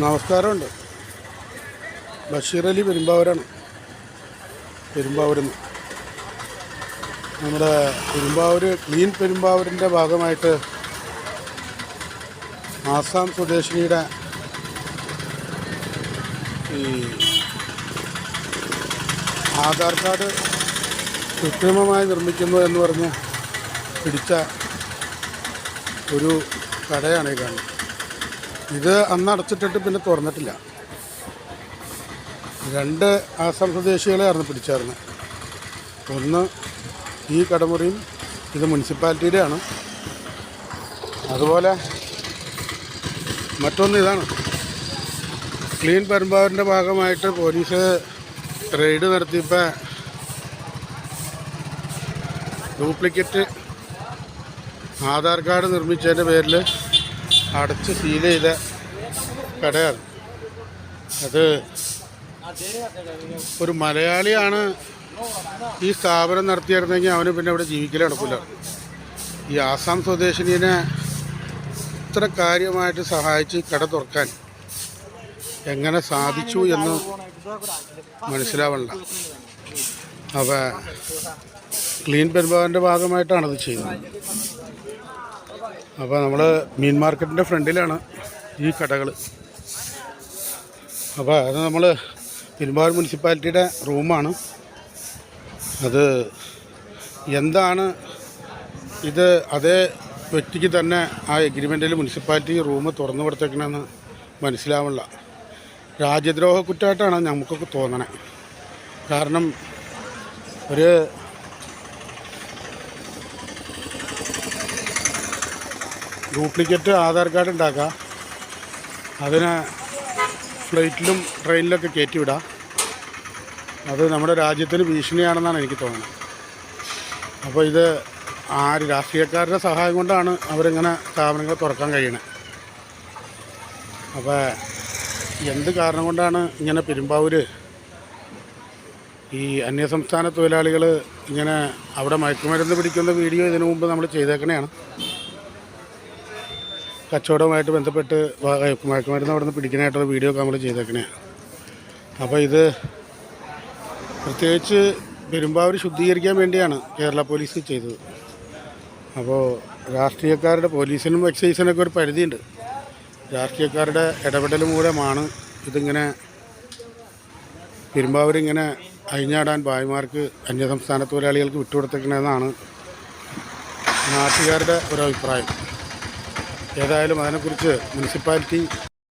നമസ്കാരമുണ്ട്. ബഷീർ അലി പെരുമ്പാവൂരാണ്. പെരുമ്പാവൂരിൽ നിന്ന് നമ്മുടെ പെരുമ്പാവൂർ ക്ലീൻ പെരുമ്പാവൂരിൻ്റെ ഭാഗമായിട്ട് ആസാം സ്വദേശിനിയുടെ ഈ ആധാർ കാർഡ് കൃത്രിമമായി നിർമ്മിക്കുന്നു എന്ന് പറഞ്ഞ് പിടിച്ച ഒരു കടയാണ് ഈ കാണുന്നത്. ഇത് അന്ന് അടച്ചിട്ടിട്ട് പിന്നെ തുറന്നിട്ടില്ല. 2 ആസാം സ്വദേശികളെയായിരുന്നു പിടിച്ചായിരുന്നത്. ഒന്ന് ഈ കടമുറിയും ഇത് മുനിസിപ്പാലിറ്റിയുടെയാണ്. അതുപോലെ മറ്റൊന്ന് ഇതാണ്. ക്ലീൻ പെരുമ്പാവൂരിൻ്റെ ഭാഗമായിട്ട് പോലീസ് റെയ്ഡ് നടത്തിയപ്പോൾ ഡ്യൂപ്ലിക്കേറ്റ് ആധാർ കാർഡ് നിർമ്മിച്ചതിൻ്റെ പേരിൽ അടച്ച് സീൽ ചെയ്ത കടയാണ്. അത് ഒരു മലയാളിയാണ് ഈ സ്ഥാപനം നടത്തിയിരുന്നെങ്കിൽ അവന് പിന്നെ ഇവിടെ ജീവിക്കൽ നടക്കില്ല. ഈ ആസാം സ്വദേശിനെ ഇത്ര കാര്യമായിട്ട് സഹായിച്ച് കട തുറക്കാൻ എങ്ങനെ സാധിച്ചു എന്ന് മനസ്സിലാവണ്ട. അപ്പോൾ ക്ലീൻ പെരുമ്പാവൂരിൻ്റെ ഭാഗമായിട്ടാണത് ചെയ്യുന്നത്. അപ്പോൾ നമ്മൾ മീൻ മാർക്കറ്റിൻ്റെ ഫ്രണ്ടിലാണ് ഈ കടകൾ. അപ്പോൾ അത് നമ്മൾ പെരുമ്പാവൂർ മുനിസിപ്പാലിറ്റിയുടെ റൂമാണ്. അത് എന്താണ് ഇത് അതേ വ്യക്തിക്ക് തന്നെ ആ എഗ്രിമെൻറ്റിൽ മുനിസിപ്പാലിറ്റി റൂം തുറന്നു കൊടുത്തേക്കണമെന്ന് മനസ്സിലാവില്ല. രാജ്യദ്രോഹ കുറ്റമായിട്ടാണ് നമുക്കൊക്കെ തോന്നണേ. കാരണം ഒരു ഡ്യൂപ്ലിക്കേറ്റ് ആധാർ കാർഡ് ഉണ്ടാക്കുക, അതിനെ ഫ്ലൈറ്റിലും ട്രെയിനിലൊക്കെ കയറ്റിവിടാം. അത് നമ്മുടെ രാജ്യത്തിന് ഭീഷണിയാണെന്നാണ് എനിക്ക് തോന്നുന്നത്. അപ്പോൾ ഇത് രാഷ്ട്രീയക്കാരുടെ സഹായം കൊണ്ടാണ് അവരിങ്ങനെ സ്ഥാപനങ്ങൾ തുറക്കാൻ കഴിയണത്. അപ്പോൾ എന്ത് കാരണം കൊണ്ടാണ് ഇങ്ങനെ പെരുമ്പാവൂർ ഈ അന്യസംസ്ഥാന തൊഴിലാളികൾ ഇങ്ങനെ അവിടെ മയക്കുമരുന്ന് പിടിക്കുന്ന വീഡിയോ ഇതിനു മുമ്പ് നമ്മൾ ചെയ്തേക്കണതാണ്. കച്ചവടവുമായിട്ട് ബന്ധപ്പെട്ട് മയക്കുമരുന്ന് അവിടെ നിന്ന് പിടിക്കാനായിട്ടുള്ള വീഡിയോ ഒക്കെ നമ്മൾ ചെയ്തേക്കണതാണ്. അപ്പോൾ ഇത് പ്രത്യേകിച്ച് പെരുമ്പാവൂർ ശുദ്ധീകരിക്കാൻ വേണ്ടിയാണ് കേരള പോലീസ് ചെയ്തത്. അപ്പോൾ രാഷ്ട്രീയക്കാരുടെ പോലീസിനും എക്സൈസിനൊക്കെ ഒരു പരിധിയുണ്ട്. രാഷ്ട്രീയക്കാരുടെ ഇടപെടൽ മൂലമാണ് ഇതിങ്ങനെ പെരുമ്പാവൂരിങ്ങനെ അഴിഞ്ഞാടാൻ ഭായിമാർക്ക് അന്യസംസ്ഥാന തൊഴിലാളികൾക്ക് വിട്ടുകൊടുത്തേക്കണമെന്നാണ് നാട്ടുകാരുടെ ഒരു അഭിപ്രായം. ഏതായാലും അതിനെക്കുറിച്ച് മുനിസിപ്പാലിറ്റി